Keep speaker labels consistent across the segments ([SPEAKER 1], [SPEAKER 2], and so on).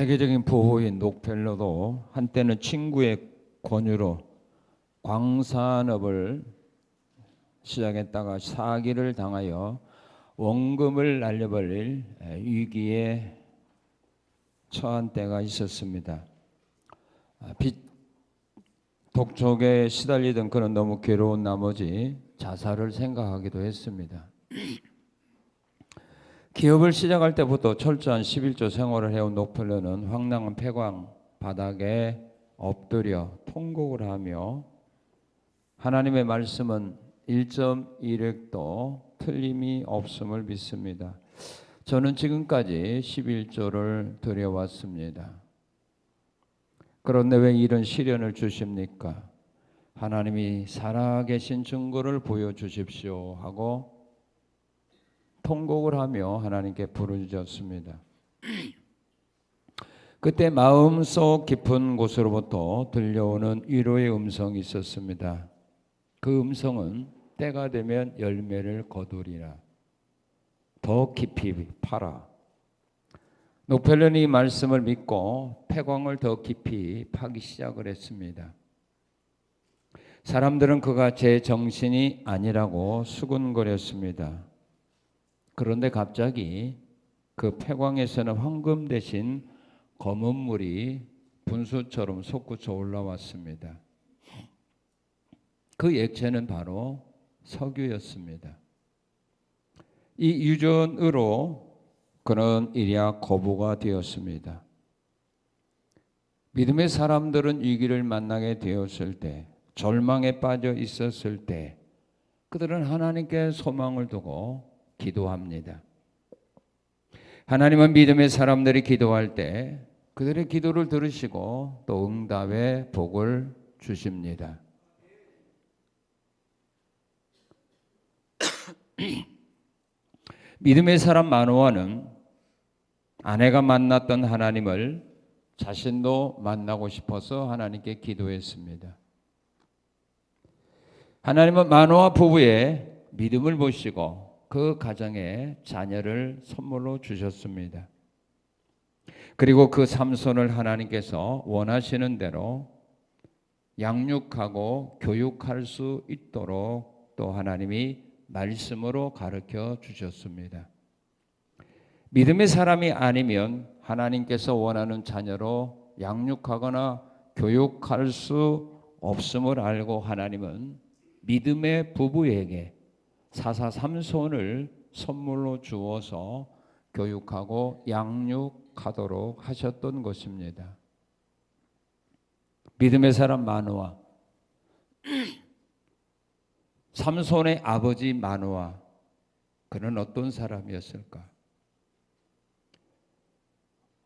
[SPEAKER 1] 세계적인 부호인 록펠러도 한때는 친구의 권유로 광산업을 시작했다가 사기를 당하여 원금을 날려버릴 위기에 처한 때가 있었습니다. 빚 독촉에 시달리던 그는 너무 괴로운 나머지 자살을 생각하기도 했습니다. 기업을 시작할 때부터 철저한 11조 생활을 해온 록펠러는 황량한 폐광 바닥에 엎드려 통곡을 하며 하나님의 말씀은 1.1획도 틀림이 없음을 믿습니다. 저는 지금까지 11조를 드려왔습니다. 그런데 왜 이런 시련을 주십니까? 하나님이 살아계신 증거를 보여주십시오 하고 통곡을 하며 하나님께 부르짖었습니다. 그때 마음속 깊은 곳으로부터 들려오는 위로의 음성이 있었습니다. 그 음성은 때가 되면 열매를 거두리라. 더 깊이 파라. 록펠러는 이 말씀을 믿고 폐광을 더 깊이 파기 시작을 했습니다. 사람들은 그가 제 정신이 아니라고 수군거렸습니다. 그런데 갑자기 그 폐광에서는 황금 대신 검은 물이 분수처럼 솟구쳐 올라왔습니다. 그 액체는 바로 석유였습니다. 이 유전으로 그는 이랴 거부가 되었습니다. 믿음의 사람들은 위기를 만나게 되었을 때, 절망에 빠져 있었을 때 그들은 하나님께 소망을 두고 기도합니다. 하나님은 믿음의 사람들이 기도할 때 그들의 기도를 들으시고 또 응답의 복을 주십니다. 믿음의 사람 마노아는 아내가 만났던 하나님을 자신도 만나고 싶어서 하나님께 기도했습니다. 하나님은 마노아 부부의 믿음을 보시고 그 가정에 자녀를 선물로 주셨습니다. 그리고 그 삼손을 하나님께서 원하시는 대로 양육하고 교육할 수 있도록 또 하나님이 말씀으로 가르쳐 주셨습니다. 믿음의 사람이 아니면 하나님께서 원하는 자녀로 양육하거나 교육할 수 없음을 알고 하나님은 믿음의 부부에게 사사 삼손을 선물로 주어서 교육하고 양육하도록 하셨던 것입니다. 믿음의 사람 마노아, 삼손의 아버지 마노아, 그는 어떤 사람이었을까?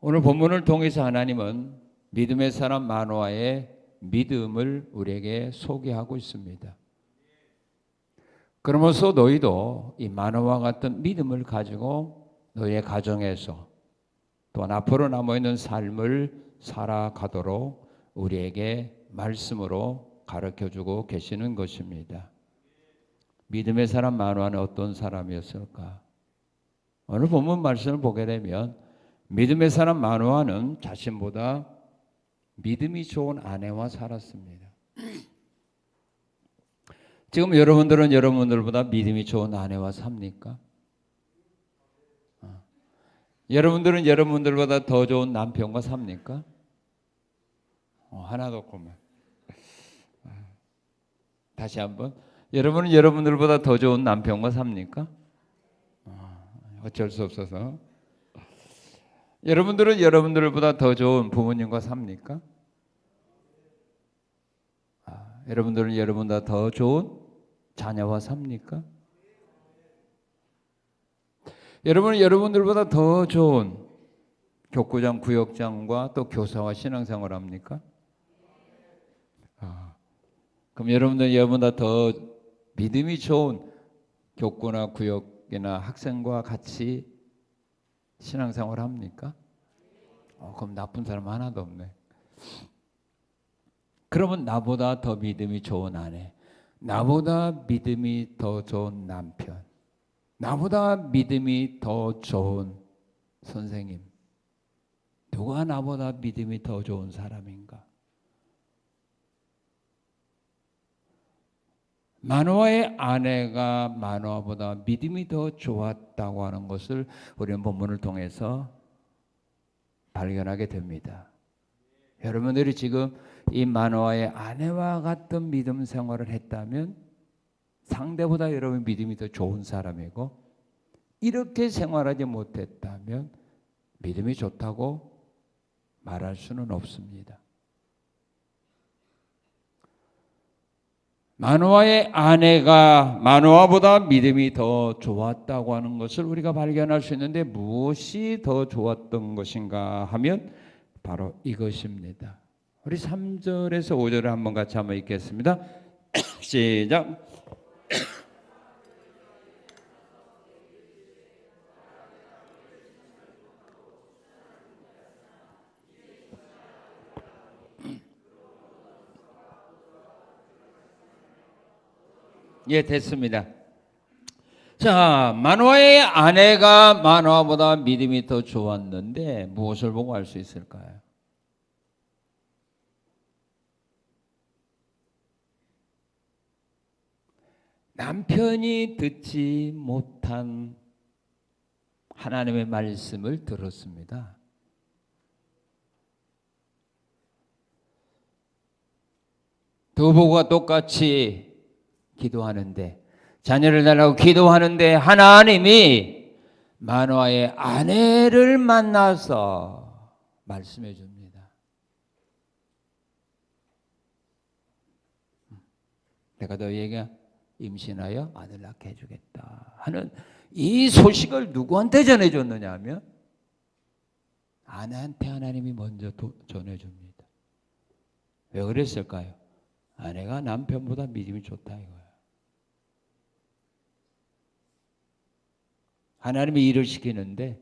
[SPEAKER 1] 오늘 본문을 통해서 하나님은 믿음의 사람 마노아의 믿음을 우리에게 소개하고 있습니다. 그러면서 너희도 이 마노아와 같은 믿음을 가지고 너희의 가정에서 또한 앞으로 남아있는 삶을 살아가도록 우리에게 말씀으로 가르쳐주고 계시는 것입니다. 믿음의 사람 마노아는 어떤 사람이었을까? 오늘 본문 말씀을 보게 되면 믿음의 사람 마노아는 자신보다 믿음이 좋은 아내와 살았습니다. 지금 여러분들은 여러분들보다 믿음이 좋은 아내와 삽니까? 여러분들은 여러분들보다 더 좋은 남편과 삽니까? 하나도 없구만. 다시 한번. 여러분은 여러분들보다 더 좋은 남편과 삽니까? 어쩔 수 없어서. 여러분들은 여러분들보다 더 좋은 부모님과 삽니까? 여러분들은 여러분보다 더 좋은 자녀와 삽니까? 여러분은 여러분들보다 더 좋은 교구장, 구역장과 또 교사와 신앙생활 합니까? 그럼 여러분들은 여러분보다 더 믿음이 좋은 교구나 구역이나 학생과 같이 신앙생활 합니까? 그럼 나쁜 사람 하나도 없네. 그러면 나보다 더 믿음이 좋은 아내, 나보다 믿음이 더 좋은 남편, 나보다 믿음이 더 좋은 선생님, 누가 나보다 믿음이 더 좋은 사람인가? 마노아의 아내가 마노아보다 믿음이 더 좋았다고 하는 것을 우리는 본문을 통해서 발견하게 됩니다. 여러분들이 지금 이 마노아의 아내와 같은 믿음 생활을 했다면 상대보다 여러분 믿음이 더 좋은 사람이고, 이렇게 생활하지 못했다면 믿음이 좋다고 말할 수는 없습니다. 마노아의 아내가 마노아보다 믿음이 더 좋았다고 하는 것을 우리가 발견할 수 있는데, 무엇이 더 좋았던 것인가 하면 바로 이것입니다. 우리 3절에서 5절을 한번 같이 한번 읽겠습니다. 시작. 예, 됐습니다. 자, 마노아의 아내가 마노아보다 믿음이 더 좋았는데 무엇을 보고 알 수 있을까요? 남편이 듣지 못한 하나님의 말씀을 들었습니다. 두 부부가 똑같이 기도하는데, 자녀를 달라고 기도하는데 하나님이 마노아의 아내를 만나서 말씀해 줍니다. 내가 너희에게 임신하여 아들 낳게 해주겠다 하는 이 소식을 누구한테 전해줬느냐 하면 아내한테 하나님이 먼저 전해줍니다. 왜 그랬을까요? 아내가 남편보다 믿음이 좋다 이거예요. 하나님이 일을 시키는데,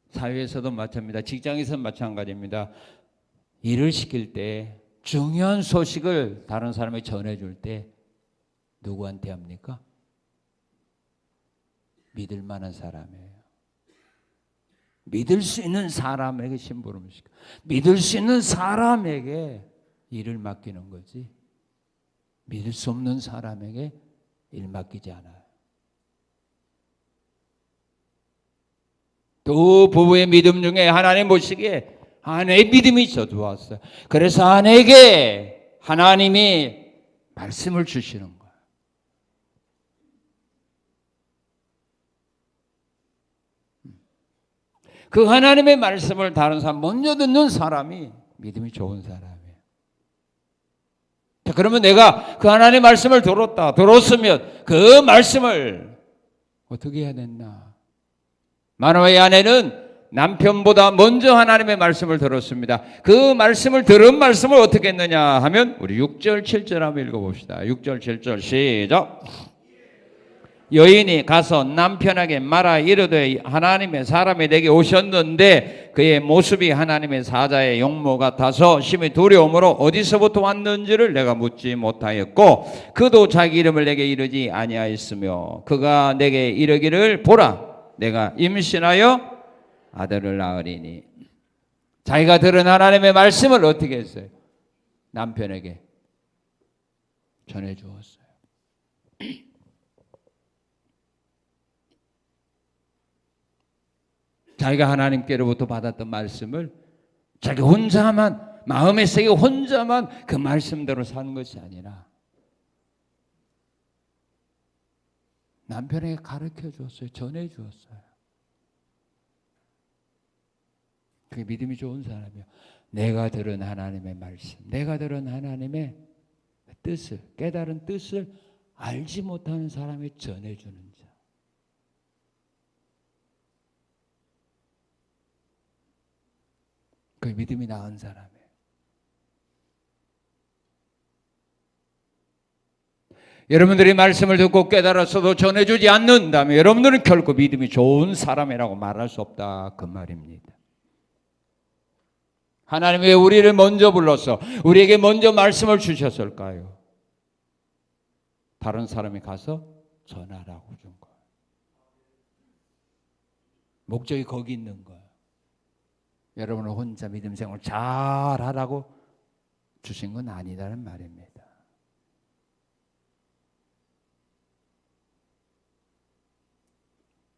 [SPEAKER 1] 사회에서도 마찬가지입니다. 직장에서는 마찬가지입니다. 일을 시킬 때 중요한 소식을 다른 사람에게 전해줄 때 누구한테 합니까? 믿을 만한 사람이에요. 믿을 수 있는 사람에게 심부름을 시켜, 믿을 수 있는 사람에게 일을 맡기는 거지, 믿을 수 없는 사람에게 일 맡기지 않아요. 두 부부의 믿음 중에 하나님 보시기에 아내의 믿음이 더 좋았어요. 그래서 아내에게 하나님이 말씀을 주시는 거예요. 그 하나님의 말씀을 다른 사람 먼저 듣는 사람이 믿음이 좋은 사람이에요. 자, 그러면 내가 그 하나님의 말씀을 들었으면 그 말씀을 어떻게 해야 됐나? 마노아의 아내는 남편보다 먼저 하나님의 말씀을 들었습니다. 그 말씀을 들은 말씀을 어떻게 했느냐 하면 우리 6절 7절 한번 읽어봅시다. 6절 7절 시작. 여인이 가서 남편에게 말하 이르되 하나님의 사람이 내게 오셨는데 그의 모습이 하나님의 사자의 용모 같아서 심히 두려움으로 어디서부터 왔는지를 내가 묻지 못하였고 그도 자기 이름을 내게 이르지 아니하였으며 그가 내게 이르기를 보라 내가 임신하여 아들을 낳으리니. 자기가 들은 하나님의 말씀을 어떻게 했어요? 남편에게 전해 주었어요. 자기가 하나님께로부터 받았던 말씀을 자기 혼자만, 마음에 새기 혼자만 그 말씀대로 사는 것이 아니라 남편에게 가르쳐 주었어요. 전해 주었어요. 그게 믿음이 좋은 사람이에요. 내가 들은 하나님의 말씀, 내가 들은 하나님의 뜻을, 깨달은 뜻을 알지 못하는 사람이 전해주는 자. 그게 믿음이 나은 사람이에요. 여러분들이 말씀을 듣고 깨달았어도 전해주지 않는다면 여러분들은 결코 믿음이 좋은 사람이라고 말할 수 없다 그 말입니다. 하나님이 왜 우리를 먼저 불러서 우리에게 먼저 말씀을 주셨을까요? 다른 사람이 가서 전하라고 준 거예요. 목적이 거기 있는 거예요. 여러분을 혼자 믿음 생활 잘하라고 주신 건 아니다는 말입니다.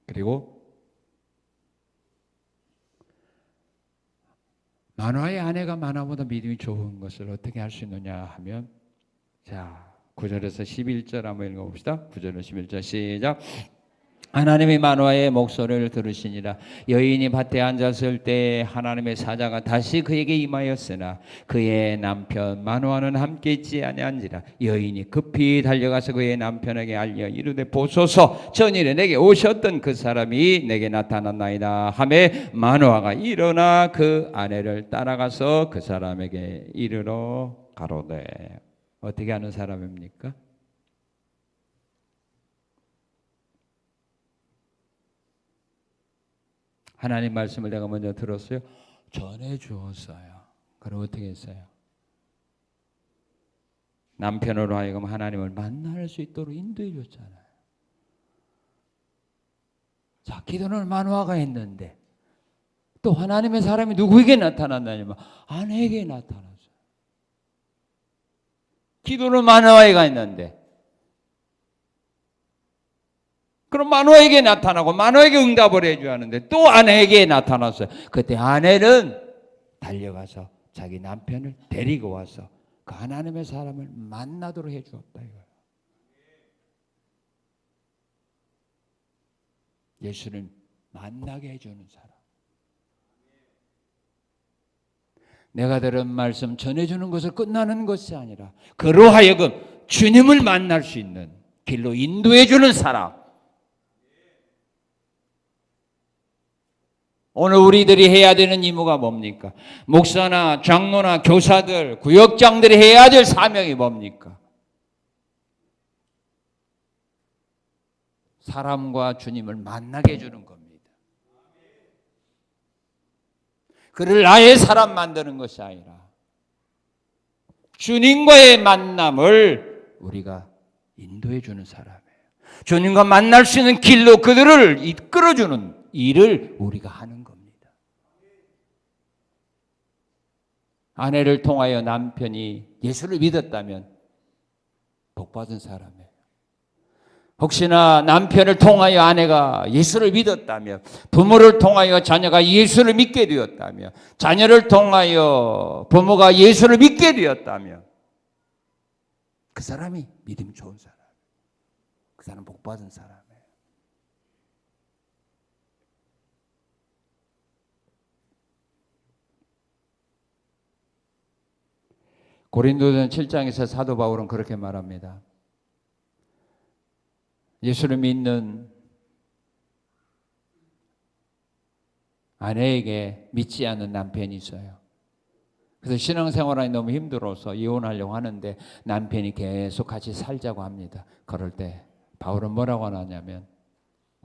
[SPEAKER 1] 그리고 만화의 아내가 만화보다 믿음이 좋은 것을 어떻게 할 수 있느냐 하면, 자 9절에서 11절 한번 읽어봅시다. 9절에서 11절 시작. 하나님이 만화의 목소리를 들으시니라. 여인이 밭에 앉았을 때 하나님의 사자가 다시 그에게 임하였으나 그의 남편 만화는 함께 있지 아니한지라. 여인이 급히 달려가서 그의 남편에게 알려 이르되 보소서, 전일에 내게 오셨던 그 사람이 내게 나타났나이다 하매 만화가 일어나 그 아내를 따라가서 그 사람에게 이르러 가로되. 어떻게 하는 사람입니까? 하나님 말씀을 내가 먼저 들었어요. 전해 주었어요. 그럼 어떻게 했어요? 남편으로 하여금 하나님을 만날 수 있도록 인도해 줬잖아요. 자, 기도는 만화가 했는데 또 하나님의 사람이 누구에게 나타났냐면 아내에게 나타났어요. 기도는 만화가 있는데 그럼 만화에게 나타나고 만화에게 응답을 해줘야 하는데 또 아내에게 나타났어요. 그때 아내는 달려가서 자기 남편을 데리고 와서 그 하나님의 사람을 만나도록 해주었다 이거예요. 예수를 만나게 해주는 사람. 내가 들은 말씀 전해주는 것을 끝나는 것이 아니라 그로 하여금 주님을 만날 수 있는 길로 인도해주는 사람. 오늘 우리들이 해야 되는 임무가 뭡니까? 목사나 장로나 교사들, 구역장들이 해야 될 사명이 뭡니까? 사람과 주님을 만나게 해주는 겁니다. 그를 나의 사람 만드는 것이 아니라 주님과의 만남을 우리가 인도해 주는 사람이에요. 주님과 만날 수 있는 길로 그들을 이끌어주는 일을 우리가 하는 겁니다. 아내를 통하여 남편이 예수를 믿었다면 복받은 사람이에요. 혹시나 남편을 통하여 아내가 예수를 믿었다면, 부모를 통하여 자녀가 예수를 믿게 되었다면, 자녀를 통하여 부모가 예수를 믿게 되었다면 그 사람이 믿음이 좋은 사람, 그 사람 복받은 사람이에요. 고린도전 7장에서 사도 바울은 그렇게 말합니다. 예수를 믿는 아내에게 믿지 않는 남편이 있어요. 그래서 신앙생활이 너무 힘들어서 이혼하려고 하는데 남편이 계속 같이 살자고 합니다. 그럴 때 바울은 뭐라고 하냐면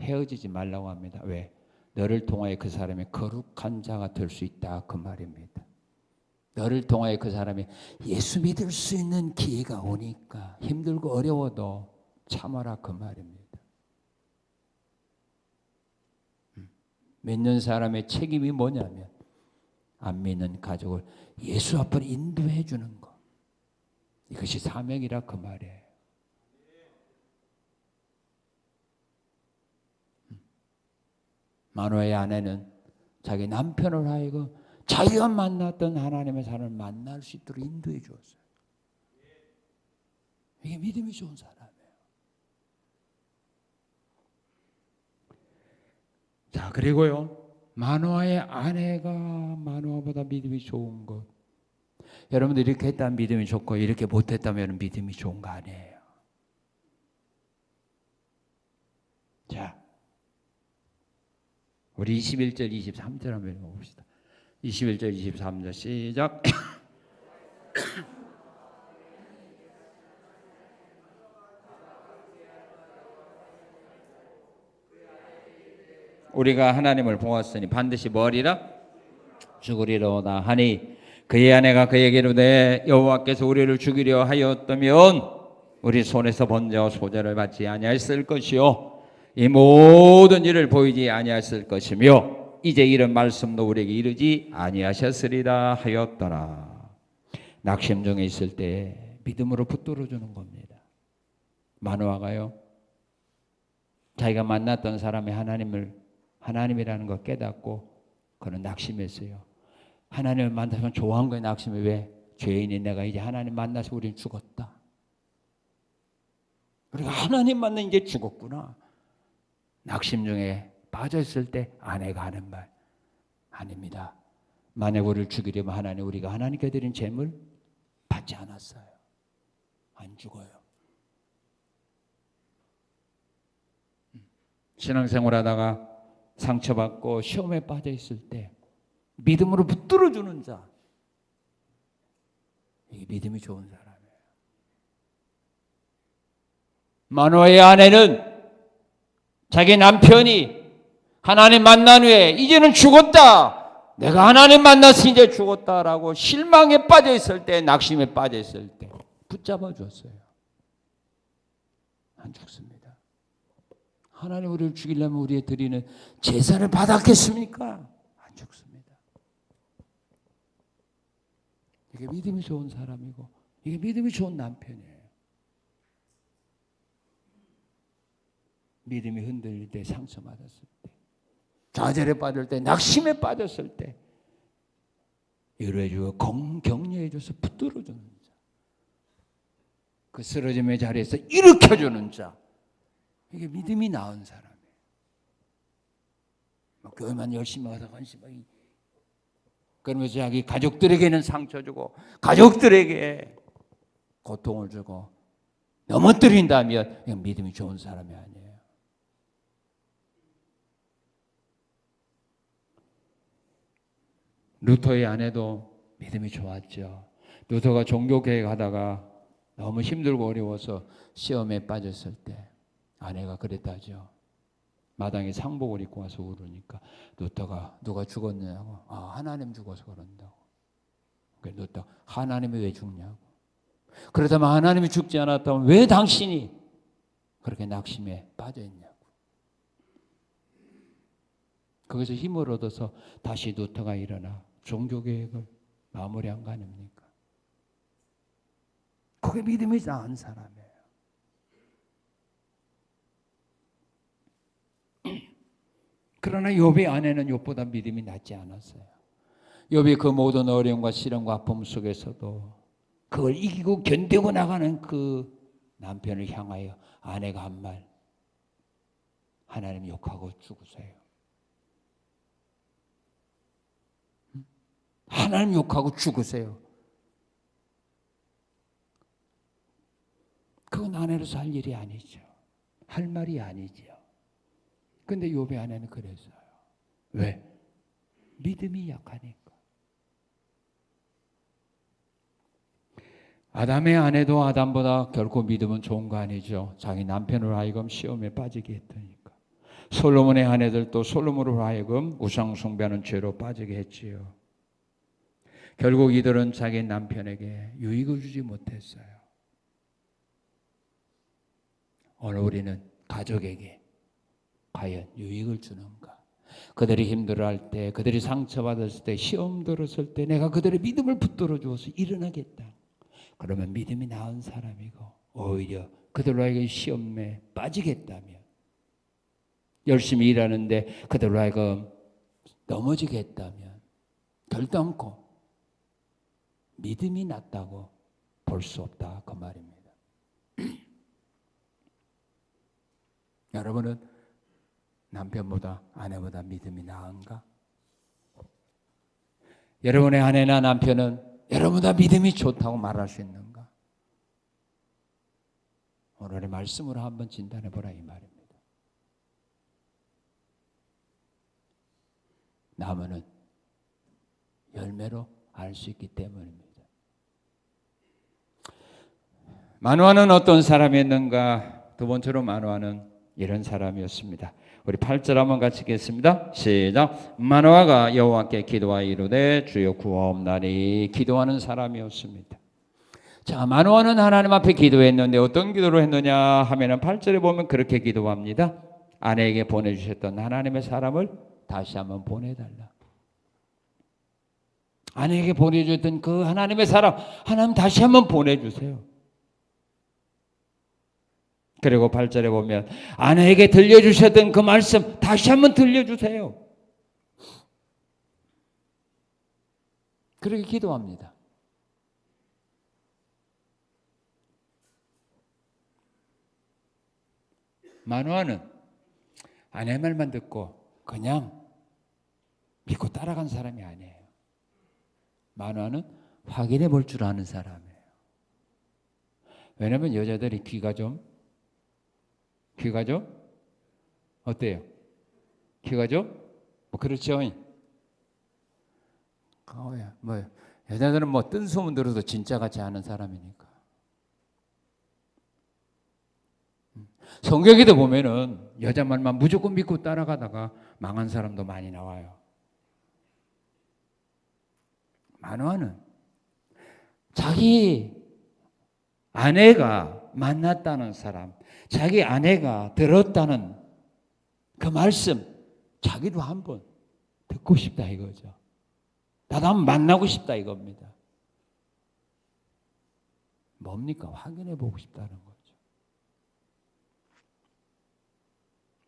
[SPEAKER 1] 헤어지지 말라고 합니다. 왜? 너를 통하여 그 사람이 거룩한 자가 될 수 있다 그 말입니다. 너를 통하여 그 사람이 예수 믿을 수 있는 기회가 오니까 힘들고 어려워도 참아라 그 말입니다. 믿는 사람의 책임이 뭐냐면 안 믿는 가족을 예수 앞으로 인도해 주는 것. 이것이 사명이라 그 말이에요. 마노아의 아내는 자기 남편을 하여금 자기가 만났던 하나님의 사람을 만날 수 있도록 인도해 주었어요. 이게 믿음이 좋은 사람이에요. 자, 그리고요, 마노아의 아내가 마노아보다 믿음이 좋은 것. 여러분들 이렇게 했다면 믿음이 좋고 이렇게 못했다면 믿음이 좋은 거 아니에요. 자, 우리 21절 23절 한번 읽어봅시다. 21절 23절 시작. 우리가 하나님을 보았으니 반드시 뭐하리라? 죽으리로다 하니 그의 아내가 그에게 이르되 여호와께서 우리를 죽이려 하였다면 우리 손에서 번제와 소제를 받지 아니하였을 것이요 이 모든 일을 보이지 아니하였을 것이며 이제 이런 말씀도 우리에게 이르지 아니하셨으리라 하였더라. 낙심 중에 있을 때 믿음으로 붙들어 주는 겁니다. 마노아가요, 자기가 만났던 사람이 하나님이라는 걸 깨닫고 그는 낙심했어요. 하나님을 만나면 좋아한 거예요. 낙심이 왜? 죄인이 내가 이제 하나님 만나서 우리는 죽었다. 우리가 하나님 만나 이제 죽었구나. 낙심 중에 빠져있을 때 아내가 하는 말, 아닙니다. 만약 우리를 죽이려면 하나님, 우리가 하나님께 드린 재물 받지 않았어요. 안 죽어요. 신앙생활하다가 상처받고 시험에 빠져있을 때 믿음으로 붙들어주는 자, 이게 믿음이 좋은 사람이에요. 마노아의 아내는 자기 남편이 하나님 만난 후에 이제는 죽었다, 내가 하나님 만나서 이제 죽었다라고 실망에 빠져있을 때, 낙심에 빠져있을 때 붙잡아 줬어요. 안 죽습니다. 하나님 우리를 죽이려면 우리의 드리는 제사를 받았겠습니까? 안 죽습니다. 이게 믿음이 좋은 사람이고, 이게 믿음이 좋은 남편이에요. 믿음이 흔들릴 때, 상처받았을 때, 좌절에 빠질 때, 낙심에 빠졌을 때 위로해주고 격려해줘서 붙들어주는 자, 그 쓰러짐의 자리에서 일으켜주는 자, 이게 믿음이 나은 사람이에요. 교회만 열심히 가서 관심하기, 그러면서 자기 가족들에게는 상처 주고 가족들에게 고통을 주고 넘어뜨린다면 이건 믿음이 좋은 사람이 아니에요. 루터의 아내도 믿음이 좋았죠. 루터가 종교교회 가다가 너무 힘들고 어려워서 시험에 빠졌을 때 아내가 그랬다죠. 마당에 상복을 입고 와서 울으니까 루터가 누가 죽었냐고, 하나님 죽어서 그런다고. 그래서 루터, 하나님이 왜 죽냐고. 그렇다면 하나님이 죽지 않았다면 왜 당신이 그렇게 낙심에 빠져있냐고. 거기서 힘을 얻어서 다시 루터가 일어나 종교개혁을 마무리한 거 아닙니까? 그게 믿음이 나은 사람이에요. 그러나 욥의 아내는 욥보다 믿음이 낮지 않았어요. 욥이 그 모든 어려움과 시련과 아픔 속에서도 그걸 이기고 견디고 나가는 그 남편을 향하여 아내가 한 말, 하나님 욕하고 죽으세요. 하나님 욕하고 죽으세요. 그건 아내로서 할 일이 아니죠. 할 말이 아니죠. 근데 욥의 아내는 그랬어요. 왜? 믿음이 약하니까. 아담의 아내도 아담보다 결코 믿음은 좋은 거 아니죠. 자기 남편으로 하여금 시험에 빠지게 했으니까. 솔로몬의 아내들도 솔로몬으로 하여금 우상 숭배하는 죄로 빠지게 했지요. 결국 이들은 자기 남편에게 유익을 주지 못했어요. 오늘 우리는 가족에게 과연 유익을 주는가? 그들이 힘들어할 때, 그들이 상처받았을 때, 시험 들었을 때 내가 그들의 믿음을 붙들어 주어서 일어나겠다. 그러면 믿음이 나은 사람이고, 오히려 그들로 하여금 시험에 빠지겠다면, 열심히 일하는데 그들로 하여금 넘어지게 했다면 결단코 믿음이 낮다고 볼 수 없다, 그 말입니다. 여러분은 남편보다 아내보다 믿음이 나은가? 여러분의 아내나 남편은 여러분보다 믿음이 좋다고 말할 수 있는가? 오늘의 말씀으로 한번 진단해 보라, 이 말입니다. 나무는 열매로 알 수 있기 때문입니다. 마노아는 어떤 사람이었는가? 두 번째로 마노아는 이런 사람이었습니다. 우리 8절 한번 같이 읽겠습니다. 시작. 마노아가 여호와께 기도하여 이르되 주여 구하옵나니. 기도하는 사람이었습니다. 자, 마노아는 하나님 앞에 기도했는데 어떤 기도를 했느냐 하면은 8절에 보면 그렇게 기도합니다. 아내에게 보내주셨던 하나님의 사람을 다시 한번 보내달라. 아내에게 보내줬던 그 하나님의 사람 하나님 다시 한번 보내주세요. 그리고 8절에 보면 아내에게 들려주셨던 그 말씀 다시 한번 들려주세요. 그렇게 기도합니다. 마누아는 아내 말만 듣고 그냥 믿고 따라간 사람이 아니에요. 마누아는 확인해 볼 줄 아는 사람이에요. 왜냐하면 여자들이 귀가 좀 어때요? 귀가 좀 그렇죠. 여자들은 뜬 소문 들어도 진짜 같지 않은 사람이니까. 성경에도 보면은 여자 말만 무조건 믿고 따라가다가 망한 사람도 많이 나와요. 마누아는 자기 아내가 만났다는 사람, 자기 아내가 들었다는 그 말씀 자기도 한번 듣고 싶다 이거죠. 나도 한번 만나고 싶다 이겁니다. 뭡니까? 확인해 보고 싶다는 거죠.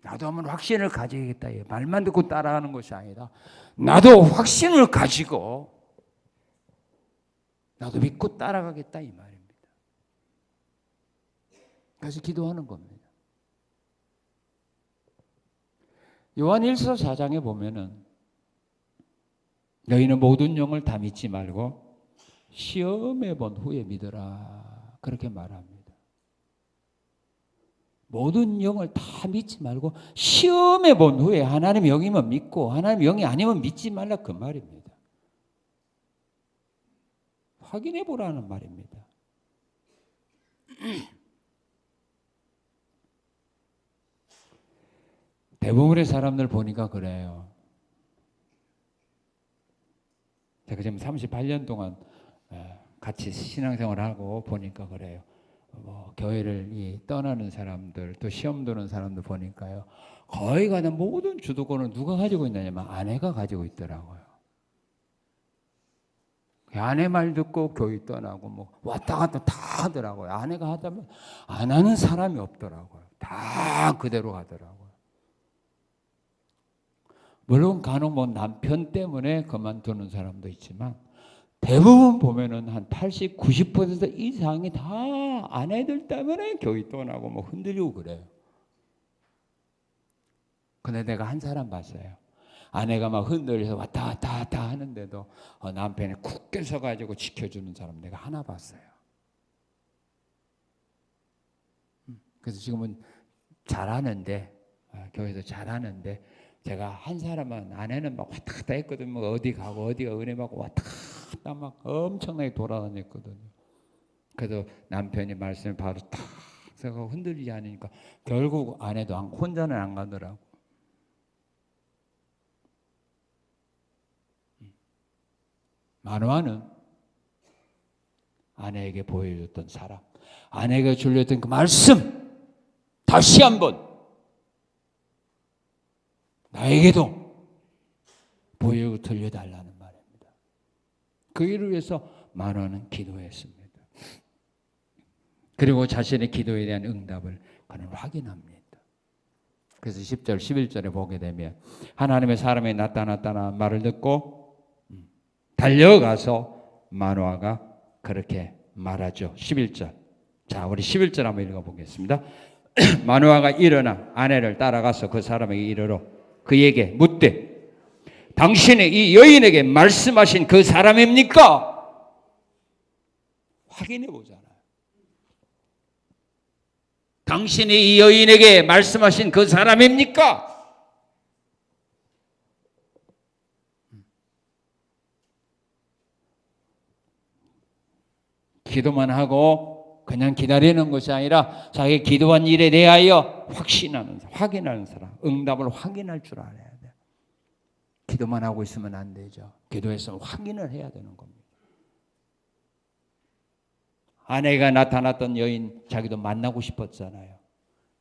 [SPEAKER 1] 나도 한번 확신을 가져야겠다. 말만 듣고 따라가는 것이 아니라 나도 확신을 가지고 나도 믿고 따라가겠다 이 말입니다. 그래서 기도하는 겁니다. 요한 1서 4장에 보면은 너희는 모든 영을 다 믿지 말고 시험해 본 후에 믿어라 그렇게 말합니다. 모든 영을 다 믿지 말고 시험해 본 후에 하나님 영이면 믿고 하나님 영이 아니면 믿지 말라 그 말입니다. 확인해 보라는 말입니다. 대부분의 사람들 보니까 그래요. 제가 지금 38년 동안 같이 신앙생활하고 보니까 그래요. 교회를 떠나는 사람들, 또 시험 드는 사람들 보니까요. 거의 가는 모든 주도권을 누가 가지고 있느냐면 아내가 가지고 있더라고요. 아내 말 듣고 교회 떠나고 왔다 갔다 다 하더라고요. 아내가 하다면 안 하는 사람이 없더라고요. 다 그대로 하더라고요. 물론 간혹 남편 때문에 그만두는 사람도 있지만 대부분 보면은 한 80, 90% 이상이 다 아내들 때문에 교회 떠나고 흔들리고 그래요. 근데 내가 한 사람 봤어요. 아내가 막 흔들려서 왔다 갔다 하는데도 남편이 굳게 서가지고 지켜주는 사람 내가 하나 봤어요. 그래서 지금은 잘하는데 교회에서 잘하는데 제가 한 사람은 아내는 막 왔다 갔다 했거든요. 어디 가고 어디가 은혜 받고 왔다 갔다 막 엄청나게 돌아다녔거든요. 그래도 남편이 말씀을 바로 탁 해서 흔들리지 않으니까 결국 아내도 혼자는 안 가더라고. 마누아는 아내에게 보여줬던 사람, 아내가 줄렸던 그 말씀 다시 한번 나에게도 보여 들려달라는 말입니다. 그 일을 위해서 마누아는 기도했습니다. 그리고 자신의 기도에 대한 응답을 그는 확인합니다. 그래서 10절, 11절에 보게 되면 하나님의 사람이 나타났다는 말을 듣고 달려가서 마누아가 그렇게 말하죠. 11절. 자, 우리 11절 한번 읽어보겠습니다. 마누아가 일어나 아내를 따라가서 그 사람에게 이르러 그에게 묻되 당신이 이 여인에게 말씀하신 그 사람입니까? 확인해 보잖아요. 당신이 이 여인에게 말씀하신 그 사람입니까? 기도만 하고 그냥 기다리는 것이 아니라 자기 기도한 일에 대하여 확인하는 사람, 응답을 확인할 줄 알아야 돼요. 기도만 하고 있으면 안 되죠. 기도했으면 확인을 해야 되는 겁니다. 아내가 나타났던 여인 자기도 만나고 싶었잖아요.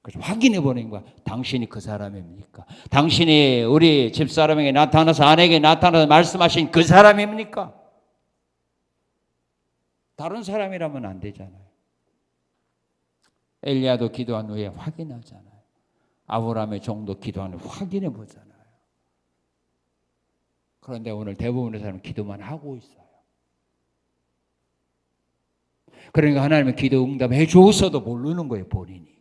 [SPEAKER 1] 그래서 확인해 보는 거야. 당신이 그 사람입니까? 당신이 우리 집사람에게 나타나서 아내에게 나타나서 말씀하신 그 사람입니까? 다른 사람이라면 안 되잖아요. 엘리야도 기도한 후에 확인하잖아요. 아브라함의 종도 기도한 후에 확인해 보잖아요. 그런데 오늘 대부분의 사람은 기도만 하고 있어요. 그러니까 하나님은 기도 응답해 줬어도 모르는 거예요, 본인이.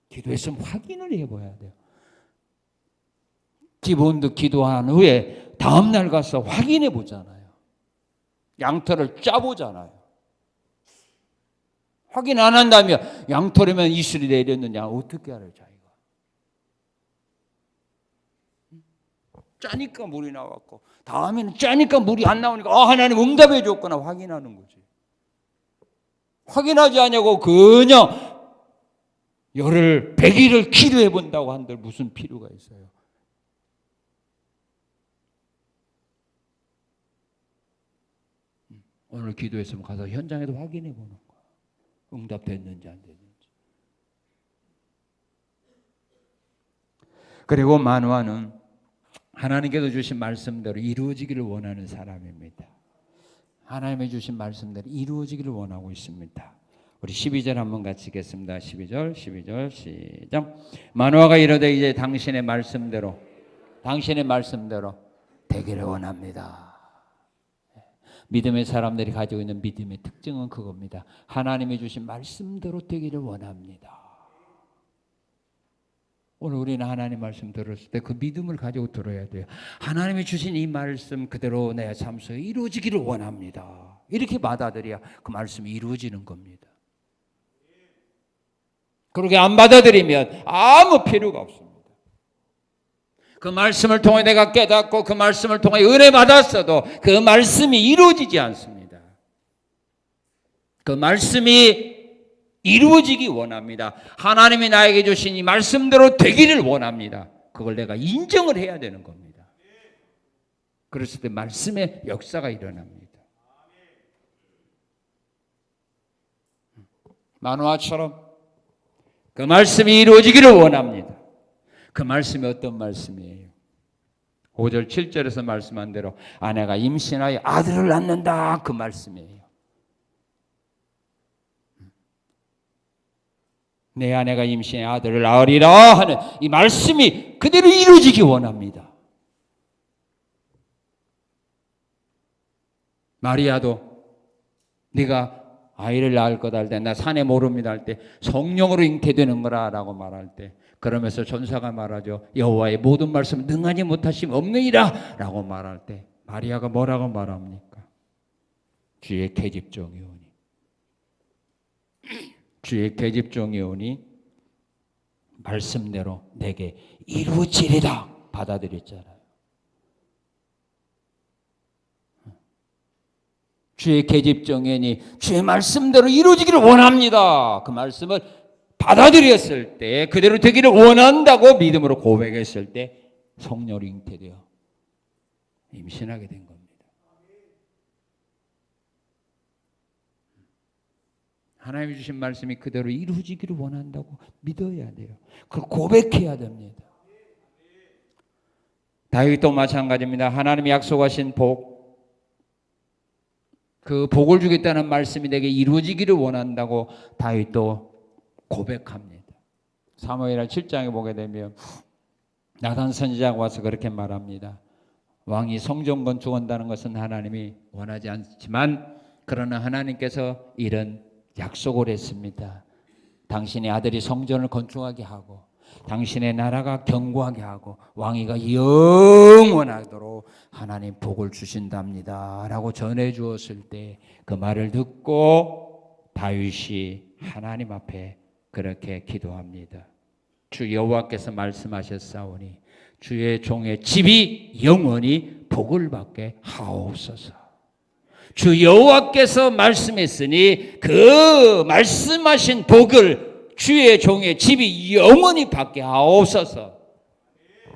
[SPEAKER 1] 기도했으면 확인을 해봐야 돼요. 기본도 기도한 후에 다음날 가서 확인해 보잖아요. 양털을 짜보잖아요. 확인 안 한다면 양털이면 이슬이 내렸느냐 어떻게 알아요, 자기가? 짜니까 물이 나왔고 다음에는 짜니까 물이 안 나오니까 하나님 응답해 줬구나 확인하는 거지. 확인하지 않냐고 그냥 열흘 100일을 기도해 본다고 한들 무슨 필요가 있어요? 오늘 기도했으면 가서 현장에도 확인해 보는 거야. 응답됐는지 안 됐는지. 그리고 만화는 하나님께서 주신 말씀대로 이루어지기를 원하는 사람입니다. 하나님이 주신 말씀대로 이루어지기를 원하고 있습니다. 우리 12절 한번 같이 읽겠습니다. 12절 시작. 만화가 이르되 이제 당신의 말씀대로 되기를 원합니다. 믿음의 사람들이 가지고 있는 믿음의 특징은 그겁니다. 하나님이 주신 말씀대로 되기를 원합니다. 오늘 우리는 하나님 말씀 들었을 때 그 믿음을 가지고 들어야 돼요. 하나님이 주신 이 말씀 그대로 내 삶 속에 이루어지기를 원합니다. 이렇게 받아들여야 그 말씀이 이루어지는 겁니다. 그렇게 안 받아들이면 아무 필요가 없습니다. 그 말씀을 통해 내가 깨닫고 그 말씀을 통해 은혜 받았어도 그 말씀이 이루어지지 않습니다. 그 말씀이 이루어지기 원합니다. 하나님이 나에게 주신 이 말씀대로 되기를 원합니다. 그걸 내가 인정을 해야 되는 겁니다. 그랬을 때 말씀의 역사가 일어납니다. 만화처럼 그 말씀이 이루어지기를 원합니다. 그 말씀이 어떤 말씀이에요? 5절 7절에서 말씀한 대로 아내가 임신하여 아들을 낳는다 그 말씀이에요. 내 아내가 임신해 아들을 낳으리라 하는 이 말씀이 그대로 이루어지기 원합니다. 마리아도 네가 아이를 낳을 거다 할 때 나 산에 모릅니다 할 때 성령으로 잉태되는 거라라고 말할 때 그러면서 전사가 말하죠. 여호와의 모든 말씀 능하지 못하심 없느니라 라고 말할 때 마리아가 뭐라고 말합니까? 주의 계집종이오니 주의 계집종이오니 말씀대로 내게 이루어지리라 받아들였잖아요. 주의 계집종이오니 주의 말씀대로 이루어지기를 원합니다. 그 말씀을 받아들였을 때 그대로 되기를 원한다고 믿음으로 고백했을 때 성령으로 잉태되어 임신하게 된 겁니다. 하나님이 주신 말씀이 그대로 이루어지기를 원한다고 믿어야 돼요. 그걸 고백해야 됩니다. 다윗도 마찬가지입니다. 하나님이 약속하신 복, 그 복을 주겠다는 말씀이 내게 이루어지기를 원한다고 다윗도 고백합니다. 사무엘하 7장에 보게 되면 나단 선지자가 와서 그렇게 말합니다. 왕이 성전 건축한다는 것은 하나님이 원하지 않지만 그러나 하나님께서 이런 약속을 했습니다. 당신의 아들이 성전을 건축하게 하고 당신의 나라가 견고하게 하고 왕위가 영원하도록 하나님 복을 주신답니다 라고 전해 주었을 때 그 말을 듣고 다윗이 하나님 앞에 그렇게 기도합니다. 주 여호와께서 말씀하셨사오니 주의 종의 집이 영원히 복을 받게 하옵소서. 주 여호와께서 말씀했으니 그 말씀하신 복을 주의 종의 집이 영원히 받게 하옵소서.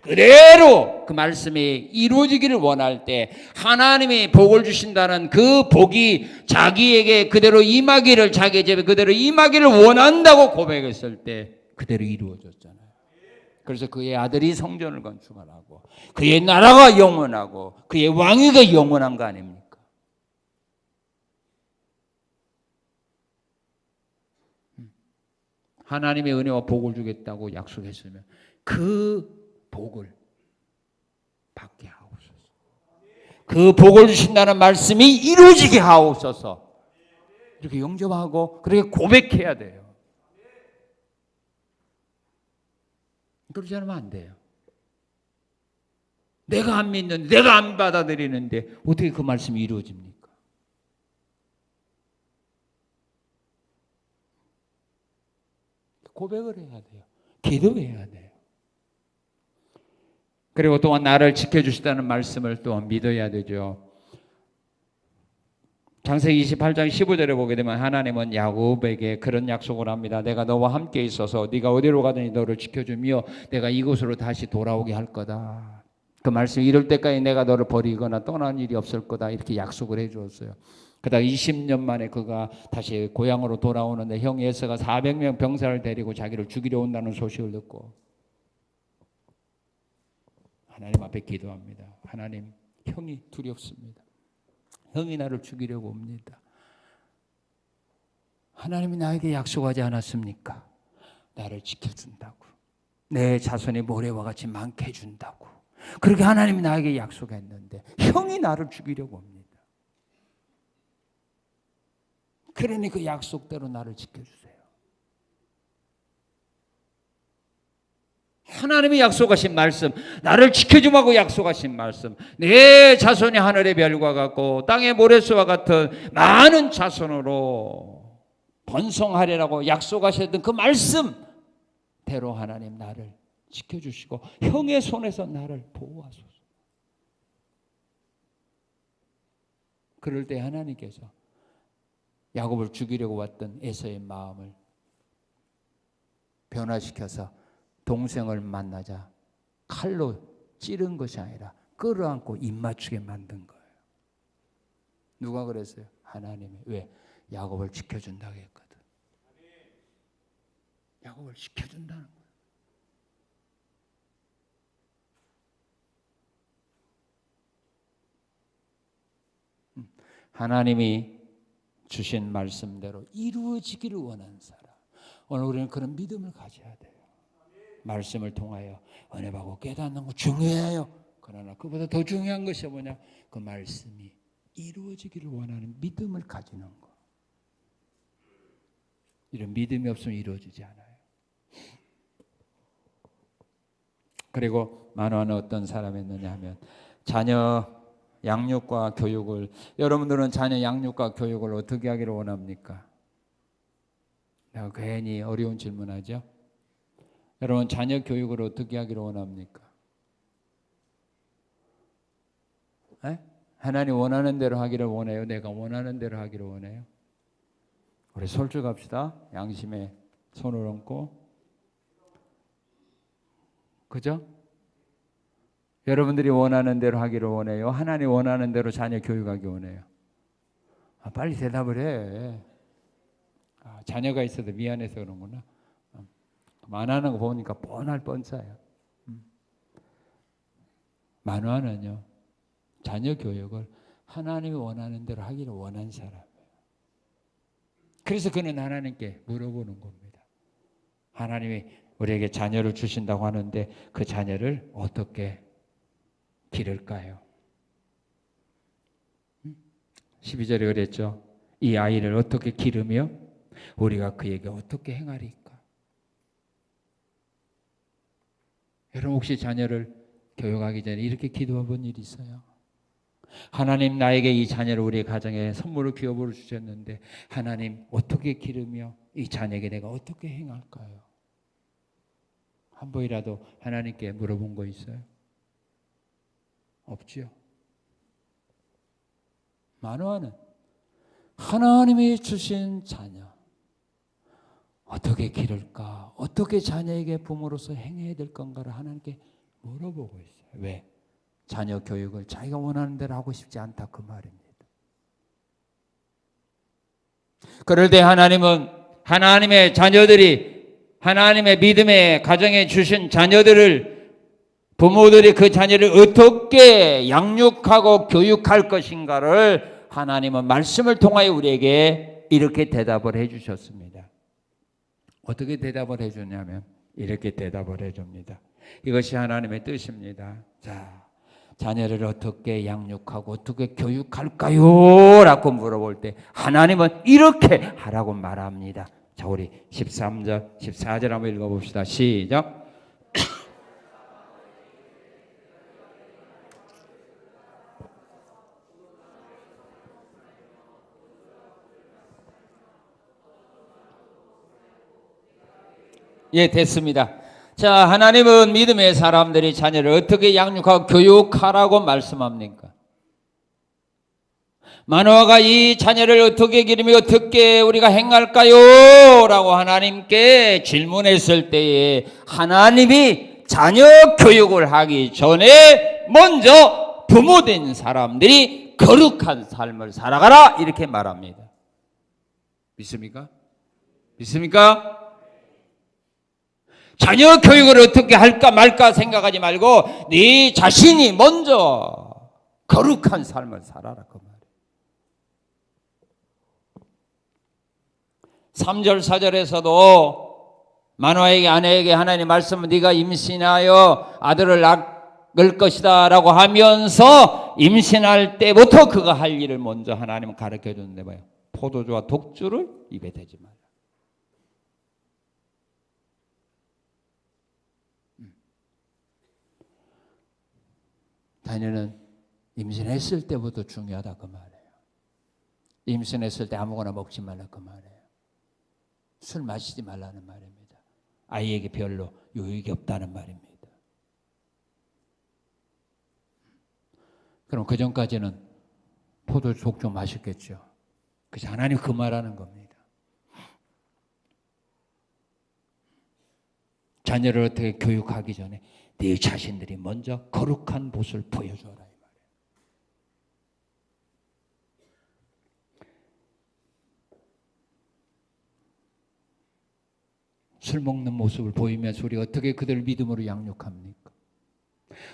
[SPEAKER 1] 그대로 그 말씀이 이루어지기를 원할 때 하나님이 복을 주신다는 그 복이 자기에게 그대로 임하기를, 자기 집에 그대로 임하기를 원한다고 고백했을 때 그대로 이루어졌잖아요. 그래서 그의 아들이 성전을 건축하라고, 그의 나라가 영원하고 그의 왕위가 영원한 거 아닙니까? 하나님의 은혜와 복을 주겠다고 약속했으면 그 복을 받게 하옵소서. 그 복을 주신다는 말씀이 이루어지게 하옵소서. 이렇게 영접하고 그렇게 고백해야 돼요. 그러지 않으면 안 돼요. 내가 안 믿는데, 내가 안 받아들이는데 어떻게 그 말씀이 이루어집니까? 고백을 해야 돼요. 기도해야 돼요. 그리고 또한 나를 지켜주시다는 말씀을 또한 믿어야 되죠. 창세기 28장 15절에 보게 되면 하나님은 야곱에게 그런 약속을 합니다. 내가 너와 함께 있어서 네가 어디로 가든지 너를 지켜주며 내가 이곳으로 다시 돌아오게 할 거다. 그 말씀 이룰 때까지 내가 너를 버리거나 떠난 일이 없을 거다. 이렇게 약속을 해 주었어요. 그다음 20년 만에 그가 다시 고향으로 돌아오는데 형 에서가 400명 병사를 데리고 자기를 죽이려 온다는 소식을 듣고 하나님 앞에 기도합니다. 하나님, 형이 두렵습니다. 형이 나를 죽이려고 옵니다. 하나님이 나에게 약속하지 않았습니까? 나를 지켜준다고. 내 자손이 모래와 같이 많게 해준다고. 그렇게 하나님이 나에게 약속했는데 형이 나를 죽이려고 옵니다. 그러니 그 약속대로 나를 지켜주세요. 하나님이 약속하신 말씀, 나를 지켜주마고 약속하신 말씀, 내 자손이 하늘의 별과 같고 땅의 모래수와 같은 많은 자손으로 번성하리라고 약속하셨던 그 말씀대로 하나님 나를 지켜주시고 형의 손에서 나를 보호하소서. 그럴 때 하나님께서 야곱을 죽이려고 왔던 에서의 마음을 변화시켜서 동생을 만나자 칼로 찌른 것이 아니라 끌어안고 입 맞추게 만든 거예요. 누가 그랬어요? 하나님이. 왜? 야곱을 지켜준다고 했거든. 야곱을 지켜준다는 거예요. 하나님이 주신 말씀대로 이루어지기를 원하는 사람. 오늘 우리는 그런 믿음을 가져야 돼요. 말씀을 통하여 은혜 받고 깨닫는 거 중요해요. 그러나 그보다 더 중요한 것이 뭐냐? 그 말씀이 이루어지기를 원하는 믿음을 가지는 거. 이런 믿음이 없으면 이루어지지 않아요. 그리고 만화는 어떤 사람이었느냐 하면 자녀 양육과 교육을, 여러분들은 자녀 양육과 교육을 어떻게 하기를 원합니까? 내가 괜히 어려운 질문하죠. 여러분 자녀 교육을 어떻게 하기를 원합니까? 에? 하나님 원하는 대로 하기를 원해요? 내가 원하는 대로 하기를 원해요? 우리 솔직합시다. 양심에 손을 얹고. 그죠? 여러분들이 원하는 대로 하기를 원해요? 하나님 원하는 대로 자녀 교육하기 원해요? 빨리 대답을 해. 자녀가 있어도 미안해서 그런구나. 안 하는 거 보니까 뻔할 뻔짜요. 만화는요, 자녀 교육을 하나님이 원하는 대로 하기를 원한 사람이에요. 그래서 그는 하나님께 물어보는 겁니다. 하나님이 우리에게 자녀를 주신다고 하는데 그 자녀를 어떻게 기를까요? 12절에 그랬죠. 이 아이를 어떻게 기르며 우리가 그에게 어떻게 행하리까? 여러분 혹시 자녀를 교육하기 전에 이렇게 기도해 본 일이 있어요? 하나님, 나에게 이 자녀를 우리 가정에 선물로 기업으로 주셨는데 하나님 어떻게 기르며 이 자녀에게 내가 어떻게 행할까요? 한 번이라도 하나님께 물어본 거 있어요? 없지요. 만화는 하나님이 주신 자녀 어떻게 기를까? 어떻게 자녀에게 부모로서 행해야 될 건가를 하나님께 물어보고 있어요. 왜? 자녀 교육을 자기가 원하는 대로 하고 싶지 않다 그 말입니다. 그럴 때 하나님은 하나님의 자녀들이 하나님의 믿음의 가정에 주신 자녀들을 부모들이 그 자녀를 어떻게 양육하고 교육할 것인가를 하나님은 말씀을 통하여 우리에게 이렇게 대답을 해 주셨습니다. 어떻게 대답을 해 주냐면 이렇게 대답을 해 줍니다. 이것이 하나님의 뜻입니다. 자, 자녀를 어떻게 양육하고 어떻게 교육할까요? 라고 물어볼 때 하나님은 이렇게 하라고 말합니다. 자, 우리 13절, 14절 한번 읽어봅시다. 시작. 예, 됐습니다. 자, 하나님은 믿음의 사람들이 자녀를 어떻게 양육하고 교육하라고 말씀합니까? 마노아가 이 자녀를 어떻게 기르며 어떻게 우리가 행할까요? 라고 하나님께 질문했을 때에 하나님이 자녀 교육을 하기 전에 먼저 부모된 사람들이 거룩한 삶을 살아가라 이렇게 말합니다. 믿습니까? 믿습니까? 자녀 교육을 어떻게 할까 말까 생각하지 말고 네 자신이 먼저 거룩한 삶을 살아라 그 말이에요. 3절 4절에서도 마노아에게 아내에게 하나님 말씀은 네가 임신하여 아들을 낳을 것이다 라고 하면서 임신할 때부터 그가 할 일을 먼저 하나님은 가르쳐 줬는데 뭐예요? 포도주와 독주를 입에 대지 마라. 자녀는 임신했을 때부터 중요하다 그 말이에요. 임신했을 때 아무거나 먹지 말라 그 말이에요. 술 마시지 말라는 말입니다. 아이에게 별로 유익이 없다는 말입니다. 그럼 그 전까지는 포도주 독주 마셨겠죠. 그래서 하나님 그 말하는 겁니다. 자녀를 어떻게 교육하기 전에 네 자신들이 먼저 거룩한 모습을 보여줘라 이 말이에요. 술 먹는 모습을 보이면서 우리가 어떻게 그들을 믿음으로 양육합니까?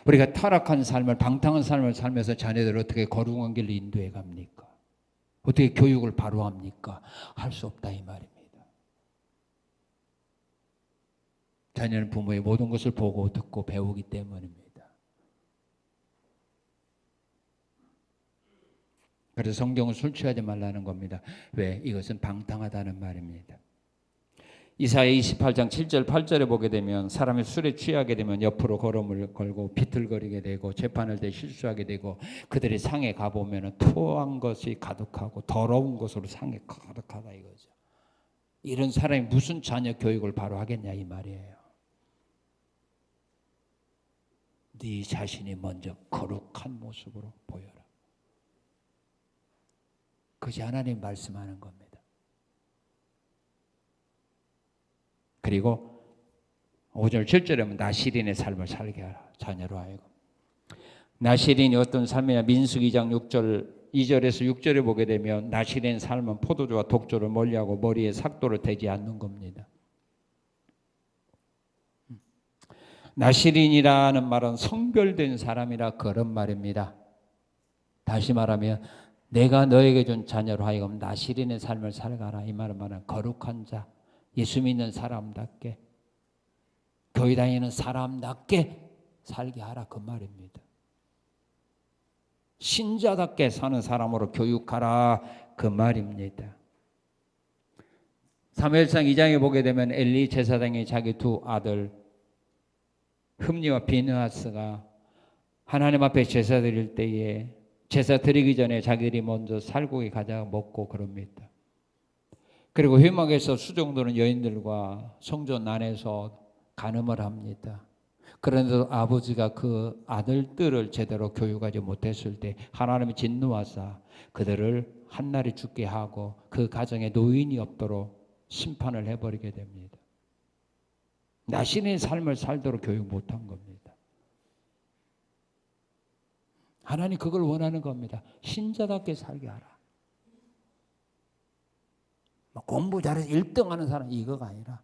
[SPEAKER 1] 우리가 타락한 삶을 방탕한 삶을 살면서 자녀들을 어떻게 거룩한 길로 인도해 갑니까? 어떻게 교육을 바로 합니까? 할 수 없다 이 말입니다. 자녀는 부모의 모든 것을 보고 듣고 배우기 때문입니다. 그래서 성경은 술 취하지 말라는 겁니다. 왜? 이것은 방탕하다는 말입니다. 이사야 28장 7절 8절에 보게 되면 사람이 술에 취하게 되면 옆으로 걸음을 걸고 비틀거리게 되고 재판할 때 실수하게 되고 그들이 상에 가보면 토한 것이 가득하고 더러운 것으로 상에 가득하다 이거죠. 이런 사람이 무슨 자녀 교육을 바로 하겠냐 이 말이에요. 네 자신이 먼저 거룩한 모습으로 보여라. 그것이 하나님 말씀하는 겁니다. 그리고 5절 7절에 보면 나시린의 삶을 살게 하라. 자녀로 하여금. 나시린이 어떤 삶이냐. 민수기 2장 6절 2절에서 6절에 보게 되면 나시린 삶은 포도주와 독주를 멀리하고 머리에 삭도를 대지 않는 겁니다. 나시린이라는 말은 성별된 사람이라 그런 말입니다. 다시 말하면 내가 너에게 준 자녀로 하여금 나시린의 삶을 살아가라. 이 말은 거룩한 자, 예수 믿는 사람답게, 교회 다니는 사람답게 살게 하라 그 말입니다. 신자답게 사는 사람으로 교육하라 그 말입니다. 사무엘상 2장에 보게 되면 엘리 제사장이 자기 두 아들 흠니와 비느하스가 하나님 앞에 제사 드릴 때에 제사 드리기 전에 자기들이 먼저 살고기 가져 먹고 그럽니다. 그리고 회막에서 수종도는 여인들과 성전 안에서 간음을 합니다. 그런데도 아버지가 그 아들들을 제대로 교육하지 못했을 때 하나님이 진노하사 그들을 한날에 죽게 하고 그 가정에 노인이 없도록 심판을 해버리게 됩니다. 나신의 삶을 살도록 교육 못한 겁니다. 하나님 그걸 원하는 겁니다. 신자답게 살게 하라. 공부 잘해서 1등 하는 사람 이거가 아니라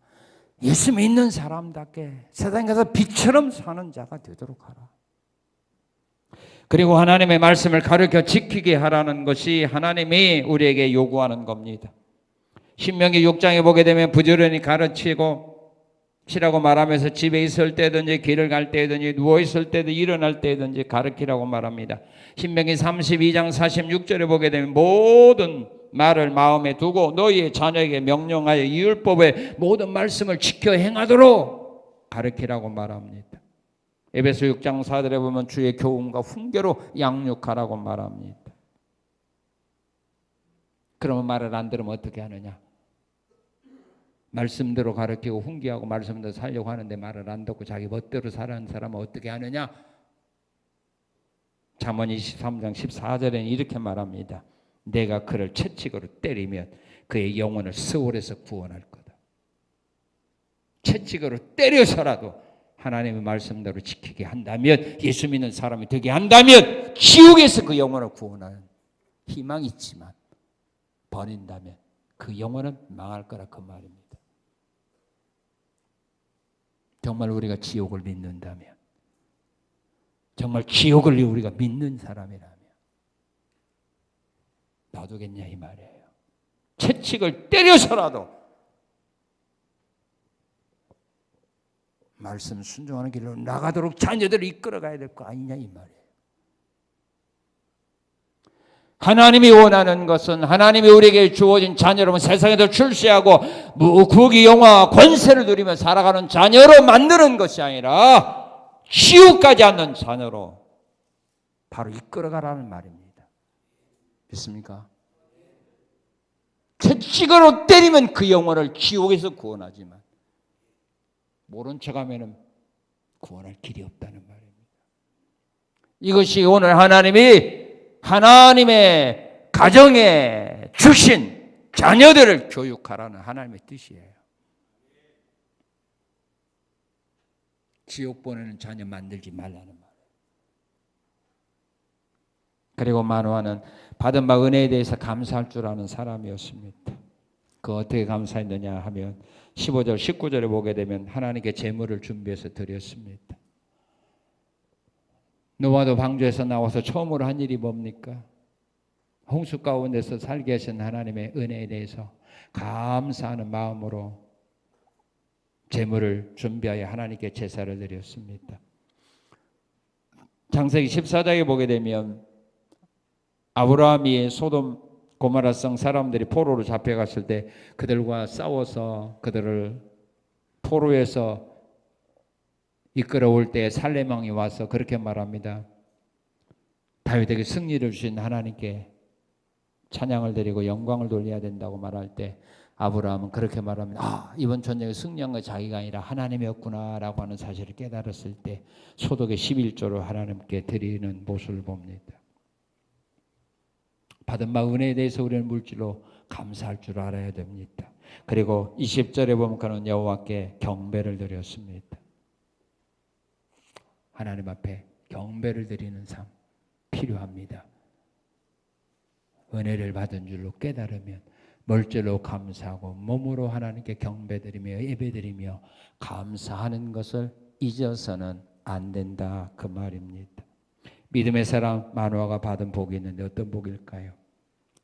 [SPEAKER 1] 예수 믿는 사람답게 세상에 가서 빛처럼 사는 자가 되도록 하라. 그리고 하나님의 말씀을 가르쳐 지키게 하라는 것이 하나님이 우리에게 요구하는 겁니다. 신명기 6장에 보게 되면 부지런히 가르치고 치라고 말하면서 집에 있을 때든지 길을 갈 때든지 누워 있을 때든 일어날 때든지 가르치라고 말합니다. 신명기 32장 46절에 보게 되면 모든 말을 마음에 두고 너희의 자녀에게 명령하여 이 율법의 모든 말씀을 지켜 행하도록 가르치라고 말합니다. 에베소 6장 4절에 보면 주의 교훈과 훈계로 양육하라고 말합니다. 그러면 말을 안 들으면 어떻게 하느냐? 말씀대로 가르치고 훈계하고 말씀대로 살려고 하는데 말을 안 듣고 자기 멋대로 사는 사람은 어떻게 하느냐? 잠언 23장 14절에는 이렇게 말합니다. 내가 그를 채찍으로 때리면 그의 영혼을 스올에서 구원할 거다. 채찍으로 때려서라도 하나님의 말씀대로 지키게 한다면, 예수 믿는 사람이 되게 한다면 지옥에서 그 영혼을 구원하는 희망이 있지만 버린다면 그 영혼은 망할 거라 그 말입니다. 정말 우리가 지옥을 믿는다면, 정말 지옥을 우리가 믿는 사람이라면 놔두겠냐 이 말이에요. 채찍을 때려서라도 말씀 순종하는 길로 나가도록 자녀들을 이끌어가야 될 거 아니냐 이 말이에요. 하나님이 원하는 것은 하나님이 우리에게 주어진 자녀로 세상에서 출세하고 무국의 영화와 권세를 누리며 살아가는 자녀로 만드는 것이 아니라 지옥까지 않는 자녀로 바로 이끌어가라는 말입니다. 믿습니까? 채찍으로 때리면 그 영혼을 지옥에서 구원하지만 모른 척하면 구원할 길이 없다는 말입니다. 이것이 오늘 하나님의 가정에 주신 자녀들을 교육하라는 하나님의 뜻이에요. 지옥 보내는 자녀 만들지 말라는 말이에요. 그리고 마노아는 받은 바 은혜에 대해서 감사할 줄 아는 사람이었습니다. 그 어떻게 감사했느냐 하면 15절 19절에 보게 되면 하나님께 제물을 준비해서 드렸습니다. 노아도 방주에서 나와서 처음으로 한 일이 뭡니까? 홍수 가운데서 살게 하신 하나님의 은혜에 대해서 감사하는 마음으로 제물을 준비하여 하나님께 제사를 드렸습니다. 창세기 14장에 보게 되면 아브라함이 소돔 고모라성 사람들이 포로로 잡혀갔을 때 그들과 싸워서 그들을 포로에서 이끌어올 때 살렘 왕이 와서 그렇게 말합니다. 다윗에게 승리를 주신 하나님께 찬양을 드리고 영광을 돌려야 된다고 말할 때 아브라함은 그렇게 말합니다. 이번 전쟁에 승리한 건 자기가 아니라 하나님이었구나라고 하는 사실을 깨달았을 때 소득의 11조를 하나님께 드리는 모습을 봅니다. 받은 바 은혜에 대해서 우리는 물질로 감사할 줄 알아야 됩니다. 그리고 20절에 보면 그는 여호와께 경배를 드렸습니다. 하나님 앞에 경배를 드리는 삶 필요합니다. 은혜를 받은 줄로 깨달으면 물질로 감사하고 몸으로 하나님께 경배드리며 예배드리며 감사하는 것을 잊어서는 안 된다 그 말입니다. 믿음의 사람 마노아가 받은 복이 있는데 어떤 복일까요?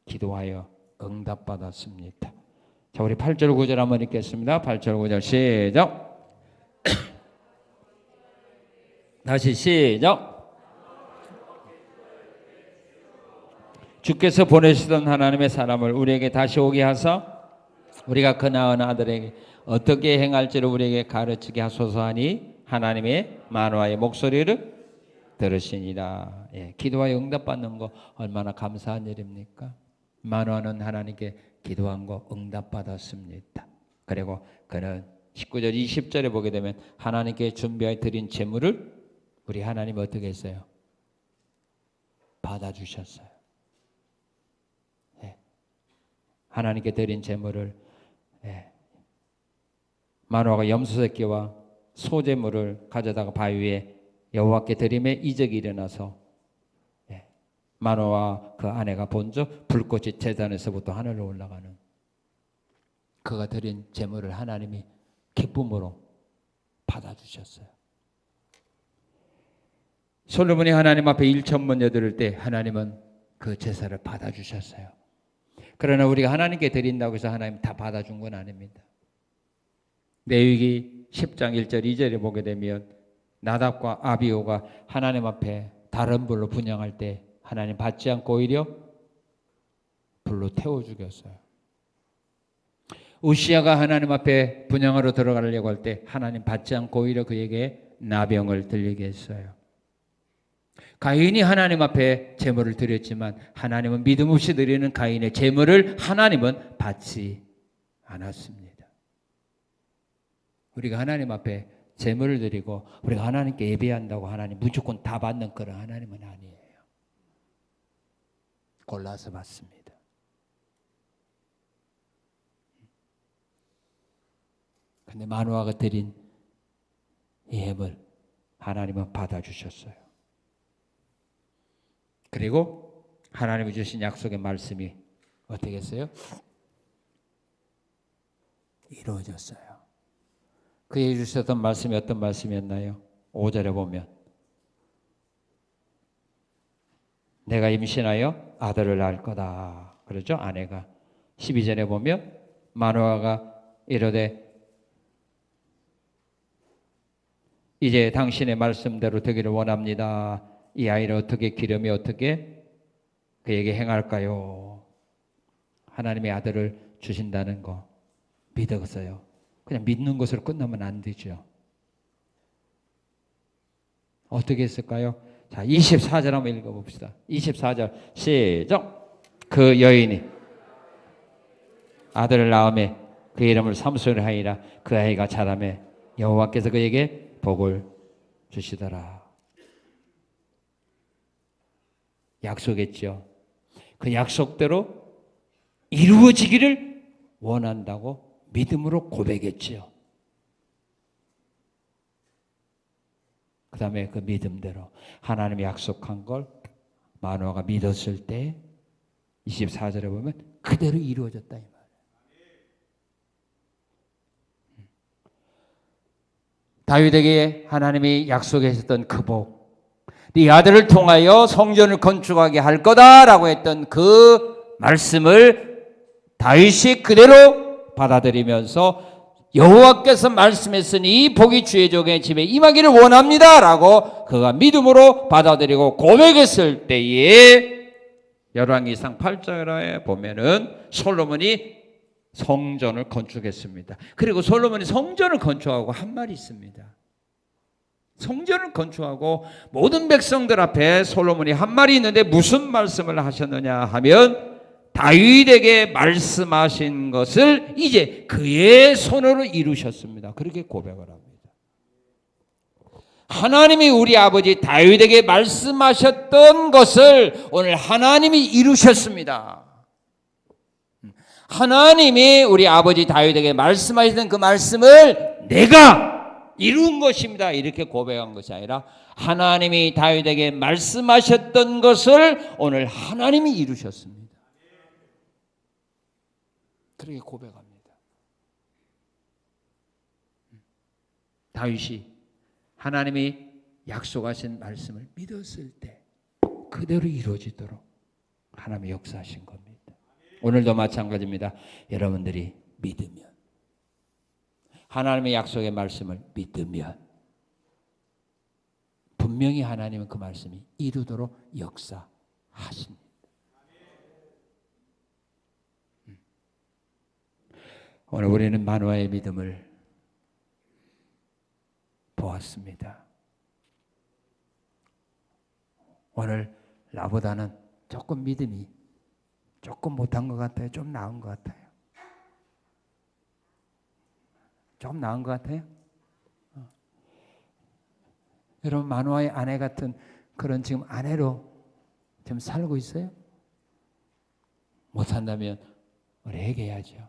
[SPEAKER 1] 기도하여 응답받았습니다. 자, 우리 8절 9절 한번 읽겠습니다. 8절 9절 시작. 다시 시작. 주께서 보내시던 하나님의 사람을 우리에게 다시 오게 하사 우리가 그 낳은 아들에게 어떻게 행할지를 우리에게 가르치게 하소서 하니 하나님의 마노아의 목소리를 들으시니라. 기도하여 응답받는 거 얼마나 감사한 일입니까? 마노아는 하나님께 기도한 거 응답받았습니다. 그리고 그는 19절 20절에 보게 되면 하나님께 준비하여 드린 제물을 우리 하나님 어떻게 했어요? 받아주셨어요. 하나님께 드린 제물을 마노아가 염소새끼와 소제물을 가져다가 바위 위에 여호와께 드림에 이적이 일어나서 마노아와 그 아내가 본저 불꽃이 제단에서부터 하늘로 올라가는 그가 드린 제물을 하나님이 기쁨으로 받아주셨어요. 솔로몬이 하나님 앞에 일천번제 드릴 때 하나님은 그 제사를 받아주셨어요. 그러나 우리가 하나님께 드린다고 해서 하나님 다 받아준 건 아닙니다. 레위기 10장 1절 2절에 보게 되면 나답과 아비후가 하나님 앞에 다른 불로 분향할 때 하나님 받지 않고 오히려 불로 태워 죽였어요. 우시야가 하나님 앞에 분향하러 들어가려고 할 때 하나님 받지 않고 오히려 그에게 나병을 들리게 했어요. 가인이 하나님 앞에 제물을 드렸지만 하나님은 믿음 없이 드리는 가인의 제물을 하나님은 받지 않았습니다. 우리가 하나님 앞에 제물을 드리고 우리가 하나님께 예배한다고 하나님 무조건 다 받는 그런 하나님은 아니에요. 골라서 받습니다. 근데 마노아가 드린 이 예물 하나님은 받아주셨어요. 그리고 하나님이 주신 약속의 말씀이 어떻게 했어요? 이루어졌어요. 그에게 주셨던 말씀이 어떤 말씀이었나요? 5절에 보면 내가 임신하여 아들을 낳을 거다. 그러죠? 아내가. 12절에 보면 마노아가 이르되 이제 당신의 말씀대로 되기를 원합니다. 이 아이를 어떻게 기름이 어떻게 그에게 행할까요? 하나님의 아들을 주신다는 거 믿었어요. 그냥 믿는 것으로 끝나면 안 되죠. 어떻게 했을까요? 자, 24절 한번 읽어봅시다. 24절 시작. 그 여인이 아들을 낳음에 그 이름을 삼손이라 하니라. 그 아이가 자라매 여호와께서 그에게 복을 주시더라. 약속했죠. 그 약속대로 이루어지기를 원한다고 믿음으로 고백했지요. 그 다음에 그 믿음대로 하나님이 약속한 걸 마노아가 믿었을 때 24절에 보면 그대로 이루어졌다 이 말이에요. 다윗에게 하나님이 약속하셨던 그 복, 네 아들을 통하여 성전을 건축하게 할 거다라고 했던 그 말씀을 다윗이 그대로 받아들이면서 여호와께서 말씀했으니 이 복이 주의 종의 집에 임하기를 원합니다라고 그가 믿음으로 받아들이고 고백했을 때에 열왕기상 8절에 보면은 솔로몬이 성전을 건축했습니다. 그리고 솔로몬이 성전을 건축하고 한 말이 있습니다. 성전을 건축하고 모든 백성들 앞에 솔로몬이 한 말이 있는데 무슨 말씀을 하셨느냐 하면 다윗에게 말씀하신 것을 이제 그의 손으로 이루셨습니다. 그렇게 고백을 합니다. 하나님이 우리 아버지 다윗에게 말씀하셨던 것을 오늘 하나님이 이루셨습니다. 하나님이 우리 아버지 다윗에게 말씀하시던 그 말씀을 내가 이룬 것입니다. 이렇게 고백한 것이 아니라 하나님이 다윗에게 말씀하셨던 것을 오늘 하나님이 이루셨습니다. 그렇게 고백합니다. 다윗이 하나님이 약속하신 말씀을 믿었을 때 그대로 이루어지도록 하나님이 역사하신 겁니다. 오늘도 마찬가지입니다. 여러분들이 믿으면, 하나님의 약속의 말씀을 믿으면 분명히 하나님은 그 말씀이 이루도록 역사하십니다. 오늘 우리는 마노아의 믿음을 보았습니다. 오늘 나보다는 조금 믿음이 조금 못한 것 같아요. 좀 나은 것 같아요. 좀 나은 것 같아요. 여러분 마노아의 아내 같은 그런 지금 아내로 지금 살고 있어요? 못한다면 우리 회개해야죠.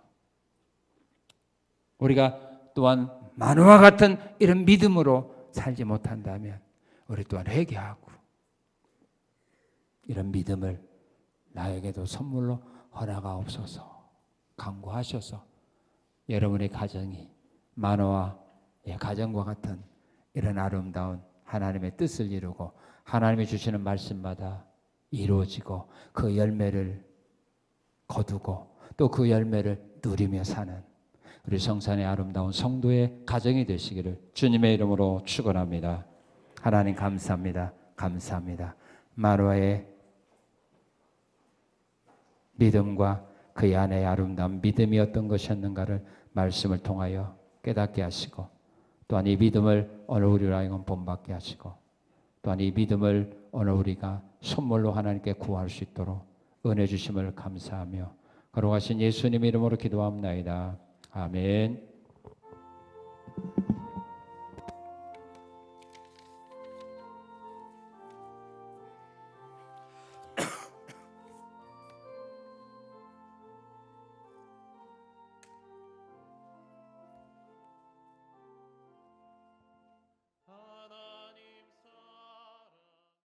[SPEAKER 1] 우리가 또한 마노아 같은 이런 믿음으로 살지 못한다면 우리 또한 회개하고
[SPEAKER 2] 이런 믿음을 나에게도 선물로 허락하옵소서 간구하셔서 여러분의 가정이 마노아의 가정과 같은 이런 아름다운 하나님의 뜻을 이루고 하나님이 주시는 말씀마다 이루어지고 그 열매를 거두고 또 그 열매를 누리며 사는 우리 성산의 아름다운 성도의 가정이 되시기를 주님의 이름으로 축원합니다. 하나님 감사합니다. 감사합니다. 마노아의 믿음과 그의 아내의 아름다운 믿음이 어떤 것이었는가를 말씀을 통하여 깨닫게 하시고 또한 이 믿음을 오늘 우리로 하여금 본받게 하시고 또한 이 믿음을 오늘 우리가 선물로 하나님께 구할 수 있도록 은혜 주심을 감사하며 거룩하신 예수님 이름으로 기도합나이다. 아멘.